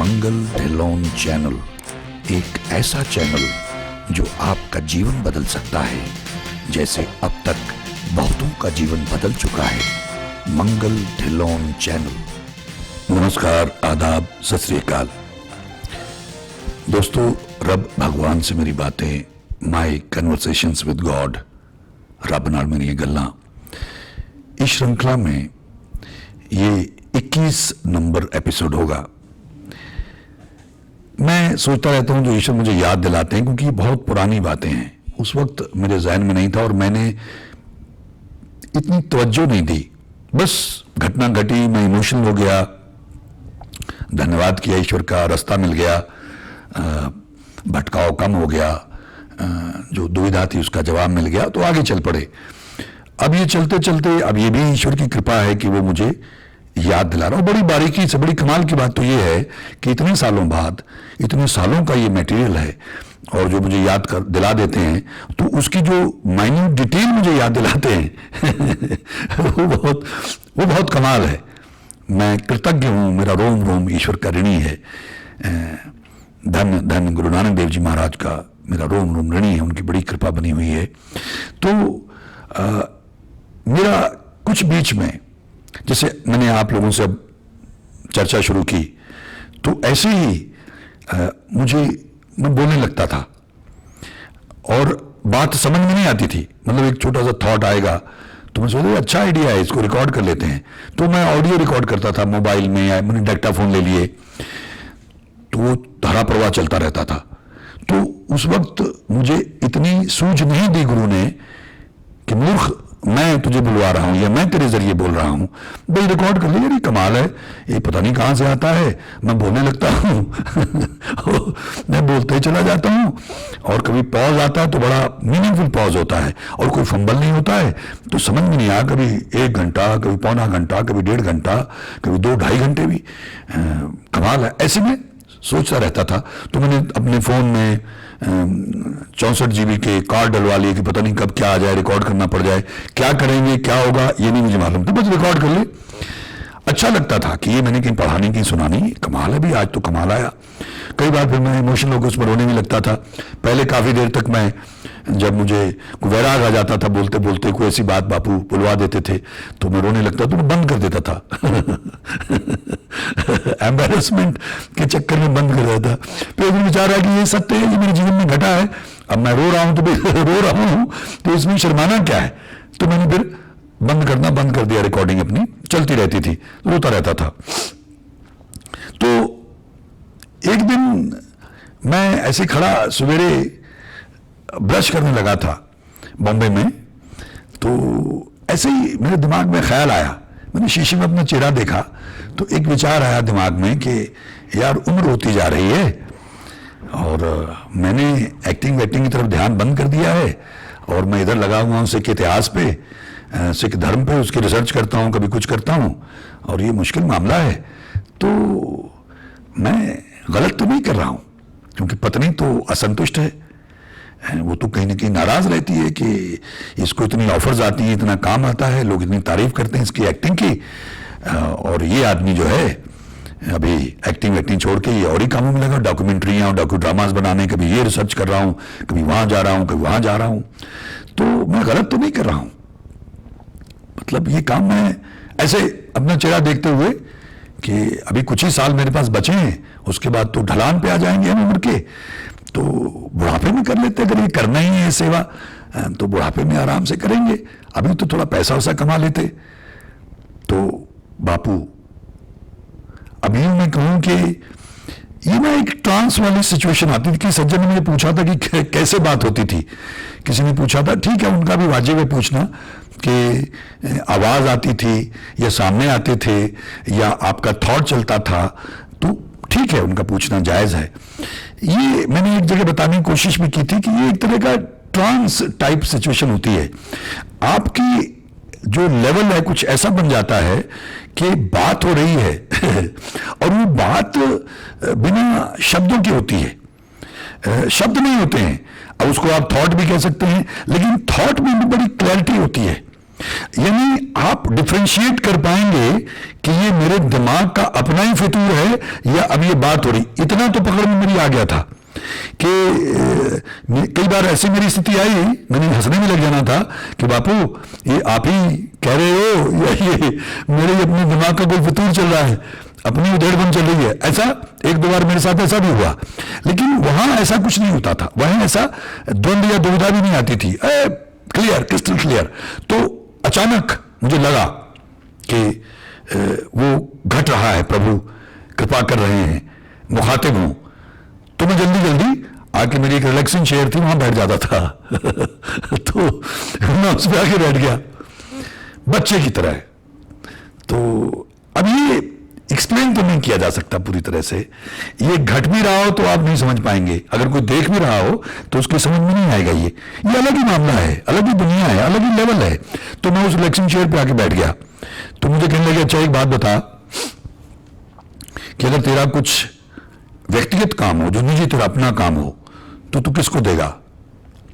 मंगल Dhillon channel एक ऐसा channel जो आपका जीवन बदल सकता है, जैसे अब तक बहुतों का जीवन बदल चुका है। मंगल ढिल्लोन चैनल। नमस्कार, आदाब, सत श्री अकाल। दोस्तों, रब भगवान से मेरी बातें, माय कन्वर्सेशंस विद गॉड, रब नाल मेरी गल्लां, इस श्रृंखला में ये 21 नंबर एपिसोड होगा। मैं सोचता रहता हूं जो ईश्वर मुझे याद दिलाते हैं, क्योंकि बहुत पुरानी बातें हैं, उस वक्त मेरे जहन में नहीं था और मैंने इतनी तवज्जो नहीं दी। बस घटना घटी, मैं इमोशनल हो गया, धन्यवाद किया ईश्वर का, रास्ता मिल गया, भटकाव कम हो गया, जो दुविधा थी उसका जवाब मिल गया, तो आगे चल पड़े। अब ये चलते चलते, अब ये भी ईश्वर की कृपा है कि वो मुझे याद दिला रहा हूं। बड़ी बारीकी से, बड़ी कमाल की बात तो ये है कि इतने सालों बाद, इतने सालों का ये मटेरियल है और जो मुझे याद कर दिला देते हैं, तो उसकी जो माइन्यूट डिटेल मुझे याद दिलाते हैं वो बहुत कमाल है। मैं कृतज्ञ हूं, मेरा रोम रोम ईश्वर का ऋणी है। धन धन गुरु नानक देव जी महाराज का मेरा रोम रोम ऋणी है, उनकी बड़ी कृपा बनी हुई है। तो मेरा कुछ बीच में, जैसे मैंने आप लोगों से अब चर्चा शुरू की, तो ऐसे ही मैं बोलने लगता था और बात समझ में नहीं आती थी। मतलब एक छोटा सा थॉट आएगा तो मैं सोचता अच्छा आइडिया है, इसको रिकॉर्ड कर लेते हैं। तो मैं ऑडियो रिकॉर्ड करता था मोबाइल में, या मैंने डिक्टाफोन ले लिए, तो वो धारा प्रवाह चलता रहता था। तो उस वक्त मुझे इतनी सूझ नहीं दी गुरु ने कि मूर्ख, मैं तुझे बुलवा रहा हूं या मैं तेरे जरिए बोल रहा हूं, भाई रिकॉर्ड कर ले। यार कमाल है, ये पता नहीं कहां से आता है, मैं बोलने लगता हूं मैं बोलते ही चला जाता हूं, और कभी पॉज आता है तो बड़ा मीनिंगफुल पॉज होता है और कोई फंबल नहीं होता है, तो समझ में नहीं आया। कभी 1 घंटा, कभी पौना घंटा, कभी 1.5 घंटा, कभी 2-2.5 घंटे भी। कमाल है। ऐसे में सोचता रहता था। तो मैंने अपने फोन में 64 GB के कार्ड डलवा लिए कि पता नहीं कब क्या आ जाए, रिकॉर्ड करना पड़ जाए। क्या करेंगे, क्या होगा, ये नहीं मुझे मालूम, तो बस रिकॉर्ड कर ले। अच्छा लगता था कि ये मैंने कहीं पढ़ाने की सुनानी, कमाल है भी, आज तो कमाल आया। कई बार फिर मैं इमोशनल होकर उसमें रोने भी लगता था। पहले काफी देर तक मैं, जब मुझे वैराग आ जाता था बोलते बोलते, कोई ऐसी बात बापू बुलवा देते थे तो मैं रोने लगता, तो मैं बंद कर देता था एम्बैरेसमेंट के चक्कर में बंद कर देता। फिर विचार आया कि ये सत्य है, ये मेरे जीवन में घटा है, अब मैं रो रहा हूं तो रो रहा हूं, तो इसमें शर्माना क्या है। तो मैंने फिर बंद कर दिया, रिकॉर्डिंग अपनी चलती रहती थी, रोता रहता था। तो एक दिन मैं ऐसे खड़ा सवेरे ब्रश करने लगा था बॉम्बे में, तो ऐसे ही मेरे दिमाग में ख्याल आया। मैंने शीशे में अपना चेहरा देखा तो एक विचार आया दिमाग में कि यार उम्र होती जा रही है और मैंने एक्टिंग की तरफ ध्यान बंद कर दिया है, और मैं इधर लगा हुआ हूं सिख इतिहास पे, सिख धर्म पे, उसकी रिसर्च करता हूं, कभी कुछ करता हूं, और ये मुश्किल मामला है। तो मैं गलत तो नहीं कर रहा हूं, क्योंकि पत्नी तो असंतुष्ट है, वो तो कहीं ना कहीं नाराज रहती है कि इसको इतनी ऑफर्स आती हैं, इतना काम आता है, लोग इतनी तारीफ करते हैं इसकी एक्टिंग की, और ये आदमी जो है अभी एक्टिंग छोड़ के ये और ही कामों में लगा, डॉक्यूमेंट्रियां और डॉक्यू ड्रामास बनाने, कभी ये रिसर्च कर रहा हूं, कभी वहां जा रहा हूं, कभी वहां जा रहा हूं। तो मैं गलत तो नहीं कर रहा हूं, मतलब ये काम मैं ऐसे अपना चेहरा देखते हुए कि अभी कुछ ही साल मेरे पास बचे हैं, उसके बाद तो ढलान पे आ जाएंगे हम उम्र के, तो बुढ़ापे में कर लेते। अगर ये करना ही है सेवा, तो बुढ़ापे में आराम से करेंगे, अभी तो थोड़ा पैसा वैसा कमा लेते। तो बापू, अभी मैं कहूं कि ये ना एक ट्रांस वाली सिचुएशन आती थी कि सज्जन ने मुझे पूछा था कि कैसे बात होती थी। किसी ने पूछा था, ठीक है, उनका भी वाजिब है पूछना कि आवाज आती थी या सामने आते थे या आपका थॉट चलता था, तो ठीक है, उनका पूछना जायज है। ये मैंने एक जगह बताने की कोशिश भी की थी कि ये एक तरह का ट्रांस टाइप सिचुएशन होती है। आपकी जो लेवल है कुछ ऐसा बन जाता है कि बात हो रही है और वो बात बिना शब्दों की होती है, शब्द नहीं होते हैं। अब उसको आप थॉट भी कह सकते हैं, लेकिन थॉट में भी बड़ी क्लैरिटी होती है। यानी आप डिफरेंशिएट कर पाएंगे कि ये मेरे दिमाग का अपना ही फितूर है या अब ये बात हो रही। इतना तो पकड़ में मेरी आ गया था कि कई बार ऐसी मेरी स्थिति आई, मैंने हंसने में लग जाना था कि बापू ये आप ही कह रहे हो या ये मेरे अपने दिमाग का कोई फितूर चल रहा है, अपनी उधेड़बुन चल रही है। ऐसा एक दो बार मेरे साथ ऐसा भी हुआ, लेकिन वहां ऐसा कुछ नहीं होता था, वहां ऐसा द्वंद्व या दुविधा भी नहीं आती थी, क्लियर, क्रिस्टल क्लियर। तो अचानक मुझे लगा कि वो घट रहा है, प्रभु कृपा कर रहे हैं, मुखातिब हूं, तो मैं जल्दी जल्दी आके, मेरी एक रिलैक्सिंग चेयर थी वहां बैठ जाता था तो मैं उस पर आके बैठ गया बच्चे की तरह। तो अब ये एक्सप्लेन तो नहीं किया जा सकता पूरी तरह से, ये घट भी रहा हो तो आप नहीं समझ पाएंगे, अगर कोई देख भी रहा हो तो उसके समझ में नहीं आएगा। ये अलग ही मामला है, अलग ही दुनिया है, अलग ही लेवल है। तो मैं उस रिलैक्सिंग चेयर पे आके बैठ गया, तो मुझे कहने लगे अच्छा एक बात बता कि अगर तेरा कुछ व्यक्तिगत काम हो, जो निजी तेरा अपना काम हो, तो तू किसको देगा?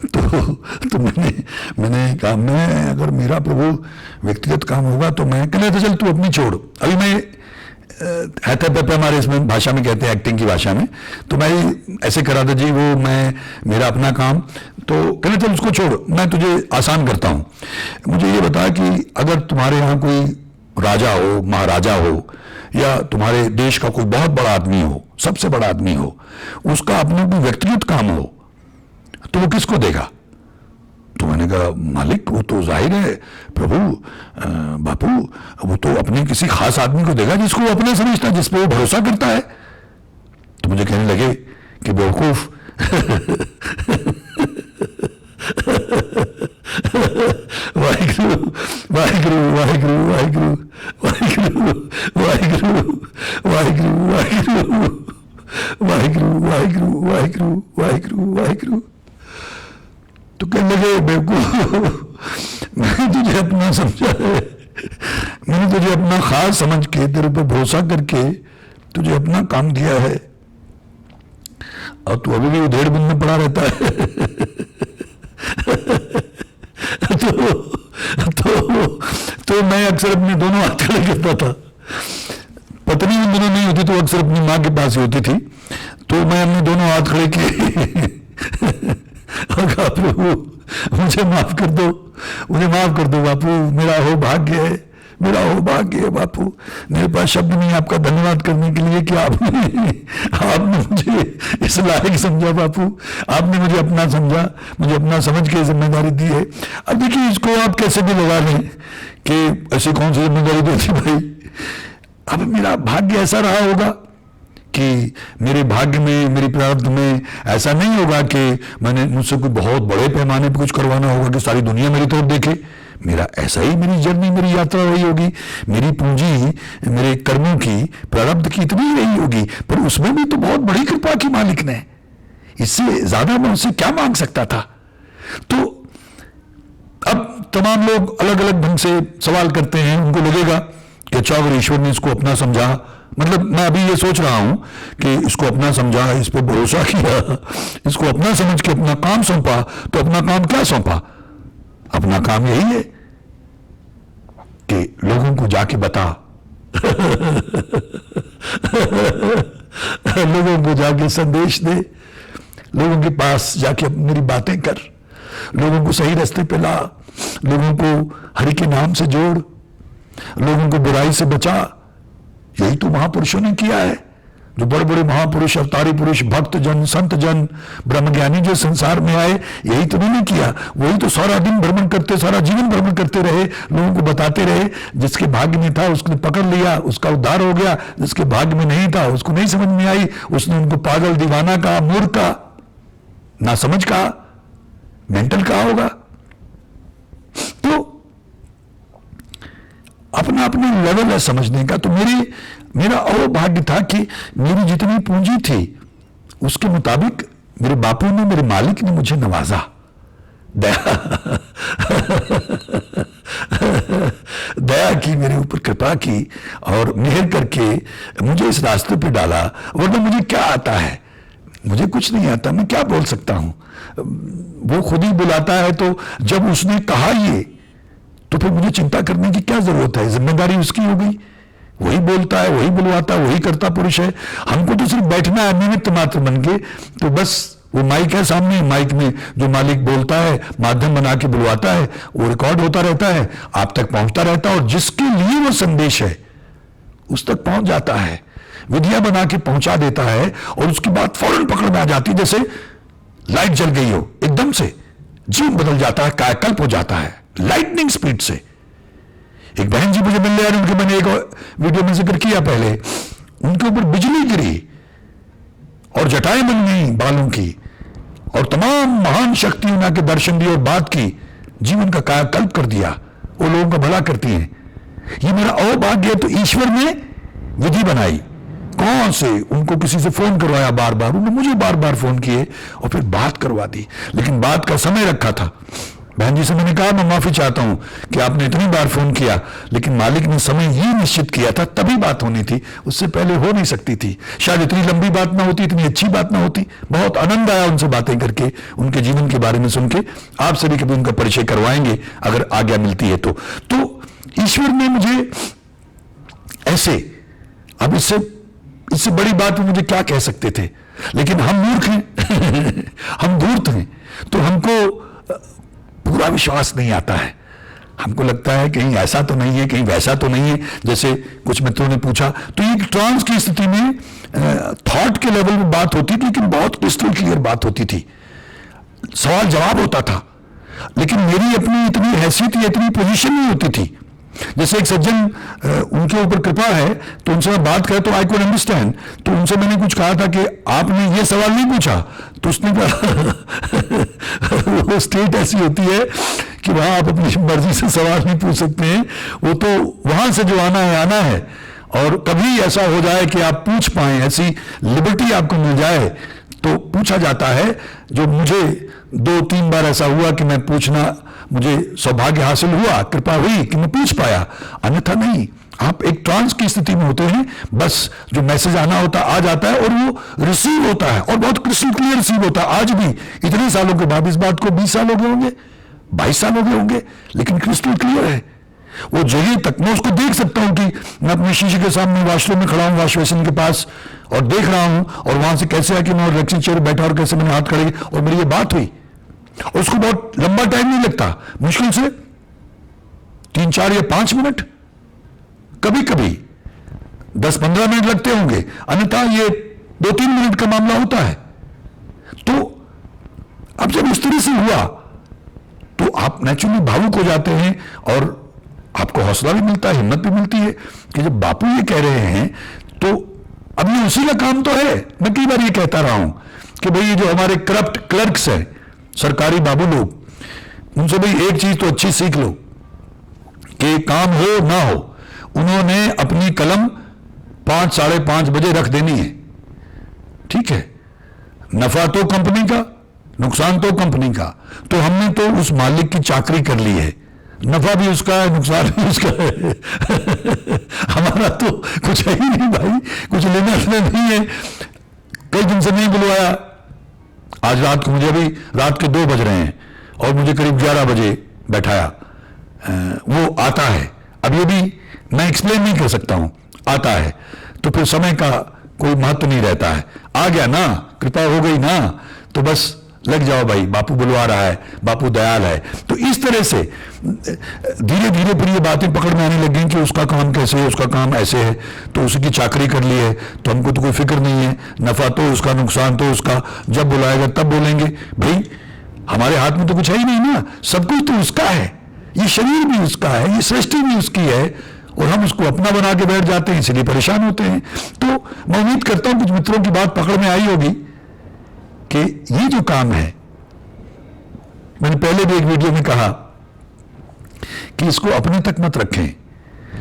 तो मैंने कहा मैं, अगर मेरा प्रभु व्यक्तिगत काम होगा तो मैं, कहने तो चल तू अपनी छोड़, अभी मैं हैते पेपे हमारे इसमें भाषा में कहते हैं, एक्टिंग की भाषा में, तो मैं ऐसे करा था जी, वो मैं मेरा अपना काम, तो कहने चल उसको छोड़, मैं तुझे आसान करता हूं। मुझे ये बता कि अगर तुम्हारे यहाँ कोई राजा हो, महाराजा हो, या तुम्हारे देश का कोई बहुत बड़ा आदमी हो, सबसे बड़ा आदमी हो, उसका अपना कोई व्यक्तिगत काम हो, तो वो किसको देगा? तो मैंने कहा मालिक वो तो जाहिर है प्रभु, बापू वो तो अपने किसी खास आदमी को देगा जिसको वो अपना समझता है, जिस पर वो भरोसा करता है। तो मुझे कहने लगे कि बेवकूफ वाहिगुरु वाहिगुरु वाहिगुरु वाहिगुरु वाहिगुरु वाहिगुरु वाहिगुरु वाहिगुरु वाहिगुरु वाहिगुरु वाहिगुरु वाहिगुरु वाहिगुरु। तो कहने लगे बेवकूफ, मैंने तुझे अपना समझा है, मैंने तुझे अपना खास समझ के, तेरे पर भरोसा करके तुझे अपना काम दिया है, और तू अभी भी उधेड़बुन में पड़ा रहता है तो मैं अक्सर अपने दोनों हाथ खड़े करता था। पत्नी उन दिनों नहीं होती तो अक्सर अपनी माँ के पास ही होती थी, तो मैं अपने दोनों हाथ खड़े किए और कहा प्रभु मुझे माफ कर दो, मुझे माफ कर दो बापू, मेरा हो भाग्य है, मेरा हो भाग्य है बापू, मेरे पास शब्द नहीं आपका धन्यवाद करने के लिए कि आपने मुझे इस लायक समझा बापू, आपने मुझे अपना समझा, मुझे अपना समझ के जिम्मेदारी दी है। अब देखिए इसको आप कैसे भी लगा लें कि ऐसी कौन सी जिम्मेदारी दी थी भाई, अब मेरा भाग्य ऐसा रहा होगा कि मेरे भाग्य में, मेरी प्रारब्ध में ऐसा नहीं होगा कि मैंने मुझसे कोई बहुत बड़े पैमाने पर कुछ करवाना होगा कि सारी दुनिया मेरी तरफ देखे। मेरा ऐसा ही, मेरी जर्नी, मेरी यात्रा रही होगी, मेरी पूंजी मेरे कर्मों की, प्रारब्ध की इतनी ही रही होगी, पर उसमें भी तो बहुत बड़ी कृपा की मालिक ने, इससे ज्यादा मैं उससे क्या मांग सकता था। तो अब तमाम लोग अलग अलग ढंग से सवाल करते हैं, उनको लगेगा कि अच्छा अगर ईश्वर ने इसको अपना समझा, मतलब मैं अभी ये सोच रहा हूं कि इसको अपना समझा, इस पर भरोसा किया, इसको अपना समझ के अपना काम सौंपा, तो अपना काम क्या सौंपा? अपना काम यही है कि लोगों को जाके बता लोगों को जाके संदेश दे, लोगों के पास जाके मेरी बातें कर, लोगों को सही रास्ते पे ला, लोगों को हरि के नाम से जोड़, लोगों को बुराई से बचा। यही तो महापुरुषों ने किया है, जो बड़े बड़े महापुरुष, अवतारी पुरुष, भक्त जन, संत जन, ब्रह्मज्ञानी जो संसार में आए, यही तो उन्होंने किया। वही तो सारा दिन भ्रमण करते, सारा जीवन भ्रमण करते रहे, लोगों को बताते रहे। जिसके भाग्य में था उसने पकड़ लिया, उसका उद्धार हो गया, जिसके भाग्य में नहीं था उसको नहीं समझ में आई, उसने उनको पागल, दीवाना कहा, मूर्ख कहा, ना समझ कहा, मेंटल कहा होगा। तो अपना अपना लेवल है समझने का। तो मेरा और भाग्य था कि मेरी जितनी पूंजी थी उसके मुताबिक मेरे बापू ने, मेरे मालिक ने मुझे नवाजा, दया की, मेरे ऊपर कृपा की और मेहर करके मुझे इस रास्ते पे डाला। वरना मुझे क्या आता है, मुझे कुछ नहीं आता, मैं क्या बोल सकता हूं। वो खुद ही बुलाता है। तो जब उसने कहा ये, तो फिर मुझे चिंता करने की क्या जरूरत है? जिम्मेदारी उसकी हो गई, वही बोलता है, वही बुलवाता है, वही करता पुरुष है। हमको तो सिर्फ बैठना है निमित्त मात्र बन के। तो बस वो माइक है सामने, माइक में जो मालिक बोलता है, माध्यम बना के बुलवाता है, वो रिकॉर्ड होता रहता है, आप तक पहुंचता रहता है, और जिसके लिए वो संदेश है उस तक पहुंच जाता है, विधियां बना के पहुंचा देता है, और उसकी बात फौरन पकड़ में आ जाती है, जैसे लाइट जल गई हो, एकदम से जीवन बदल जाता है, कायाकल्प हो जाता है लाइटनिंग स्पीड से। एक बहन जी मुझे मिलने आ रही, उनके मैंने एक वीडियो में जिक्र किया पहले, उनके ऊपर बिजली गिरी और जटाएं बन गई बालों की, और तमाम महान शक्तियों ने आके दर्शन दिए और बात की, जीवन का कायाकल्प कर दिया। वो लोगों का भला करती हैं। ये मेरा अहोभाग्य है। तो ईश्वर ने विधि बनाई। कौन से? उनको किसी से फोन करवाया बार बार, उन्होंने मुझे बार बार फोन किए और फिर बात करवा दी, लेकिन बात का समय रखा था। बहन जी से मैंने कहा मैं माफी चाहता हूं कि आपने इतनी बार फोन किया, लेकिन मालिक ने समय ये निश्चित किया था, तभी बात होनी थी, उससे पहले हो नहीं सकती थी। शायद इतनी लंबी बात ना होती, इतनी अच्छी बात ना होती। बहुत आनंद आया उनसे बातें करके, उनके जीवन के बारे में सुन के। आपसे भी कभी उनका परिचय करवाएंगे अगर आज्ञा मिलती है तो ईश्वर ने मुझे ऐसे, अब इससे बड़ी बात मुझे क्या कह सकते थे, लेकिन हम मूर्ख हैं हम धूर्त हैं, तो हमको पूरा विश्वास नहीं आता है। हमको लगता है कहीं ऐसा तो नहीं है, कहीं वैसा तो नहीं है। जैसे कुछ मित्रों ने पूछा, तो एक ट्रांस की स्थिति में थॉट के लेवल में बात होती थी, लेकिन बहुत क्रिस्टल क्लियर बात होती थी, सवाल जवाब होता था, लेकिन मेरी अपनी इतनी हैसियत या इतनी पोजीशन नहीं होती थी। जैसे एक सज्जन, उनके ऊपर कृपा है, तो उनसे मैं बात करा तो आई कुड अंडरस्टैंड। तो उनसे मैंने कुछ कहा था कि आपने ये सवाल नहीं पूछा, तो उसने कहा वो स्टेट ऐसी होती है कि वहां आप अपनी मर्जी से सवाल नहीं पूछ सकते हैं, वो तो वहां से जो आना है। और कभी ऐसा हो जाए कि आप पूछ पाए, ऐसी लिबर्टी आपको मिल जाए, तो पूछा जाता है। जो मुझे 2-3 बार ऐसा हुआ कि मैं पूछना, मुझे सौभाग्य हासिल हुआ, कृपा हुई कि मैं पूछ पाया, अन्यथा नहीं। आप एक ट्रांस की स्थिति में होते हैं, बस जो मैसेज आना होता आ जाता है, और वो रिसीव होता है, और बहुत क्रिस्टल क्लियर रिसीव होता है। आज भी इतने सालों के बाद, इस बात को 20 साल हो गए होंगे, 22 साल हो गए होंगे, लेकिन क्रिस्टल क्लियर है। वो जगह तक मैं उसको देख सकता हूं कि मैं अपने शीशे के सामने वॉशरूम में खड़ा हूं, वॉश बेसिन के पास, और देख रहा हूं, और वहां से कैसे आके मैं रिलैक्सिंग चेयर बैठा और कैसे मैंने हाथ खड़े और मेरी ये बात हुई। उसको बहुत लंबा टाइम नहीं लगता, मुश्किल से 3-4 या 5 मिनट, कभी कभी 10-15 मिनट लगते होंगे, अन्यथा ये 2-3 मिनट का मामला होता है। तो अब जब इस तरह से हुआ, तो आप नेचुरली भावुक हो जाते हैं, और आपको हौसला भी मिलता है, हिम्मत भी मिलती है कि जब बापू ये कह रहे हैं, तो अब ये उसी का काम तो है। मैं कई बार ये कहता रहा हूं कि भाई ये जो हमारे करप्ट क्लर्क्स हैं, सरकारी बाबू लोग, उनसे भाई एक चीज तो अच्छी सीख लो कि काम हो ना हो, उन्होंने अपनी कलम 5-5:30 बजे रख देनी है। ठीक है, नफा तो कंपनी का, नुकसान तो कंपनी का, तो हमने तो उस मालिक की चाकरी कर ली है, नफा भी उसका है, नुकसान भी उसका है हमारा तो कुछ है ही नहीं भाई, कुछ लेना देना नहीं है। कई दिन से नहीं बुलवाया, आज रात को, मुझे अभी रात के 2 बज रहे हैं, और मुझे करीब 11 बजे बैठाया। वो आता है, अब ये भी मैं एक्सप्लेन नहीं कर सकता हूं, आता है, तो फिर समय का कोई महत्व नहीं रहता है। आ गया ना, कृपा हो गई ना, तो बस लग जाओ भाई, बापू बुलवा रहा है, बापू दयाल है। तो इस तरह से धीरे धीरे फिर ये बातें पकड़ में आने लगी कि उसका काम कैसे है, उसका काम ऐसे है, तो उसकी चाकरी कर ली है, तो हमको तो कोई फिक्र नहीं है, नफा तो उसका, नुकसान तो उसका, जब बुलाएगा तब बोलेंगे। भाई हमारे हाथ में तो कुछ है ही नहीं ना, सब कुछ तो उसका है, ये शरीर भी उसका है, ये सृष्टि भी उसकी है, और हम उसको अपना बना के बैठ जाते हैं, इसलिए परेशान होते हैं। तो मैं उम्मीद करता हूं कुछ मित्रों की बात पकड़ में आई होगी कि ये जो काम है, मैंने पहले भी एक वीडियो में कहा कि इसको अपने तक मत रखें।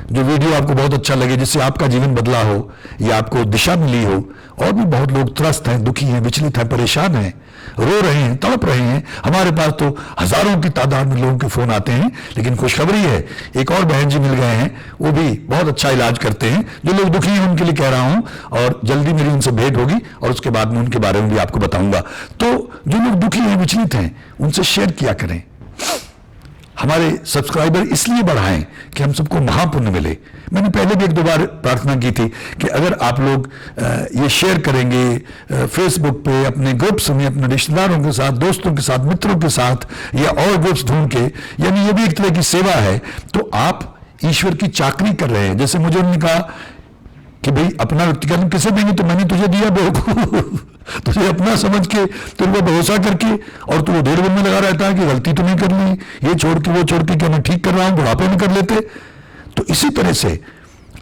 जो वीडियो आपको बहुत अच्छा लगे, जिससे आपका जीवन बदला हो या आपको दिशा मिली हो, और भी बहुत लोग त्रस्त हैं, दुखी हैं, विचलित हैं, परेशान हैं, रो रहे हैं, तड़प रहे हैं। हमारे पास तो हजारों की तादाद में लोगों के फोन आते हैं, लेकिन खुशखबरी है, एक और बहन जी मिल गए हैं, वो भी बहुत अच्छा इलाज करते हैं। जो लोग दुखी हैं उनके लिए कह रहा हूं, और जल्दी मेरी उनसे भेंट होगी, और उसके बाद में उनके बारे में भी आपको बताऊंगा। तो जो लोग दुखी हैं, विचलित हैं, उनसे शेयर किया करें। हमारे सब्सक्राइबर इसलिए बढ़ाएं कि हम सबको महापुण्य मिले। मैंने पहले भी एक दो बार प्रार्थना की थी कि अगर आप लोग ये शेयर करेंगे फेसबुक पे, अपने ग्रुप्स में, अपने रिश्तेदारों के साथ, दोस्तों के साथ, मित्रों के साथ, या और ग्रुप्स ढूंढ के, यानी ये भी एक तरह की सेवा है, तो आप ईश्वर की चाकरी कर रहे हैं। जैसे मुझे उन्होंने कहा कि भाई अपना व्यक्तिगत किसे देंगे, तो मैंने तुझे दिया बेवकूफ तुझे अपना समझ के, तेरे को भरोसा करके, और तू डेढ़ में लगा रहता है कि गलती तो नहीं कर ली, ये छोड़ के वो छोड़ के, क्या मैं ठीक कर रहा हूं, बुढ़ापे में कर लेते। तो इसी तरह से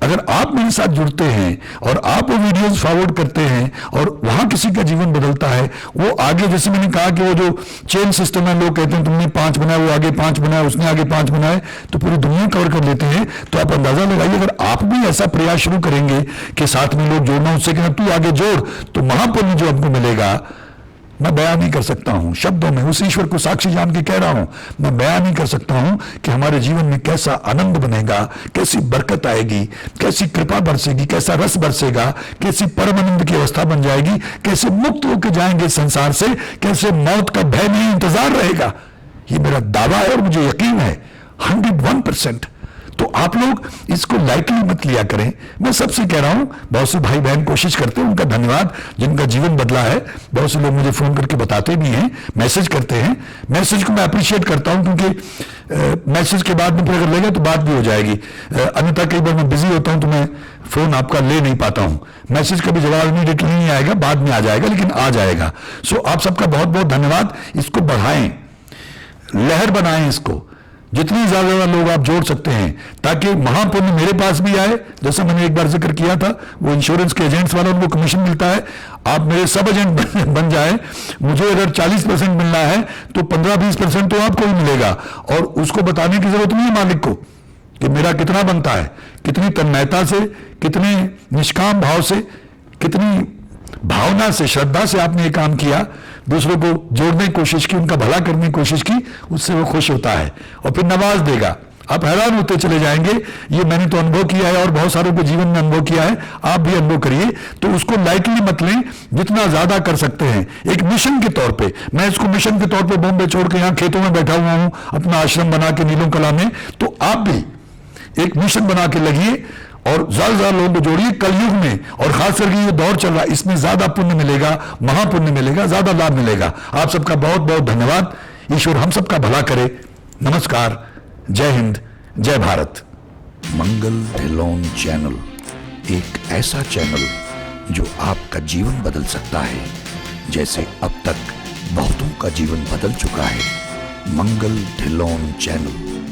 अगर आप मेरे साथ जुड़ते हैं और आप वो वीडियोस फॉरवर्ड करते हैं और वहां किसी का जीवन बदलता है, वो आगे, जैसे मैंने कहा कि वो जो चेन सिस्टम है, लोग कहते हैं तुमने 5 बनाया, वो आगे 5 बनाया, उसने आगे 5 बनाए, तो पूरी दुनिया कवर कर लेते हैं। तो आप अंदाजा लगाइए, अगर आप भी ऐसा प्रयास शुरू करेंगे कि साथ में लोग जोड़ना, उससे कहना तू आगे जोड़, तो महापुण्य जो आपको मिलेगा, मैं बयान नहीं कर सकता हूं शब्दों में। उस ईश्वर को साक्षी जान के कह रहा हूं, मैं बयान नहीं कर सकता हूं कि हमारे जीवन में कैसा आनंद बनेगा, कैसी बरकत आएगी, कैसी कृपा बरसेगी, कैसा रस बरसेगा, कैसी परम आनंद की अवस्था बन जाएगी, कैसे मुक्त होकर जाएंगे संसार से, कैसे मौत का भय नहीं, इंतजार रहेगा। ये मेरा दावा है और मुझे यकीन है 101%। तो आप लोग इसको लाइटली मत लिया करें। मैं सबसे कह रहा हूं, बहुत से भाई बहन कोशिश करते हैं, उनका धन्यवाद जिनका जीवन बदला है। बहुत से लोग मुझे फोन करके बताते भी हैं, मैसेज करते हैं। मैसेज को मैं अप्रिशिएट करता हूं, क्योंकि मैसेज के बाद में फिर अगर लेगा तो बात भी हो जाएगी। अन्यथा कई बार मैं बिजी होता हूं तो मैं फोन आपका ले नहीं पाता हूं। मैसेज का भी जवाब इमीडिएटली नहीं आएगा, बाद में आ जाएगा, लेकिन आ जाएगा। सो आप सबका बहुत बहुत धन्यवाद। इसको बढ़ाएं, लहर बनाएं इसको, जितनी ज्यादा लोग आप जोड़ सकते हैं, ताकि महापुण्य मेरे पास भी आए। जैसा मैंने एक बार जिक्र किया था, वो इंश्योरेंस के एजेंट्स वालों को कमीशन मिलता है, आप मेरे सब एजेंट बन जाए, मुझे अगर 40% मिलना है तो 15-20% तो आपको ही मिलेगा। और उसको बताने की जरूरत नहीं है मालिक को कि मेरा कितना बनता है। कितनी तन्मयता से, कितने निष्काम भाव से, कितनी भावना से, श्रद्धा से आपने ये काम किया, दूसरों को जोड़ने की कोशिश की, उनका भला करने की कोशिश की, उससे वो खुश होता है और फिर नवाज देगा। आप हैरान होते चले जाएंगे। ये मैंने तो अनुभव किया है और बहुत सारों को जीवन में अनुभव किया है, आप भी अनुभव करिए। तो उसको लाइटली मत लें, जितना ज्यादा कर सकते हैं एक मिशन के तौर पे। मैं इसको मिशन के तौर पे बॉम्बे छोड़ के यहाँ खेतों में बैठा हुआ हूं, अपना आश्रम बना के नीलों कला में। तो आप भी एक मिशन बना के लगिए और ज्यादा लोगों को जोड़िए। कलयुग में, और खास करके ये दौर चल रहा है, इसमें ज्यादा पुण्य मिलेगा, महापुण्य मिलेगा, ज्यादा लाभ मिलेगा। आप सबका बहुत बहुत धन्यवाद। ईश्वर हम सबका भला करे। नमस्कार, जय हिंद, जय भारत। मंगल ढिल्लोन चैनल एक ऐसा चैनल जो आपका जीवन बदल सकता है, जैसे अब तक बहुतों का जीवन बदल चुका है। मंगल ढिल्लोन चैनल।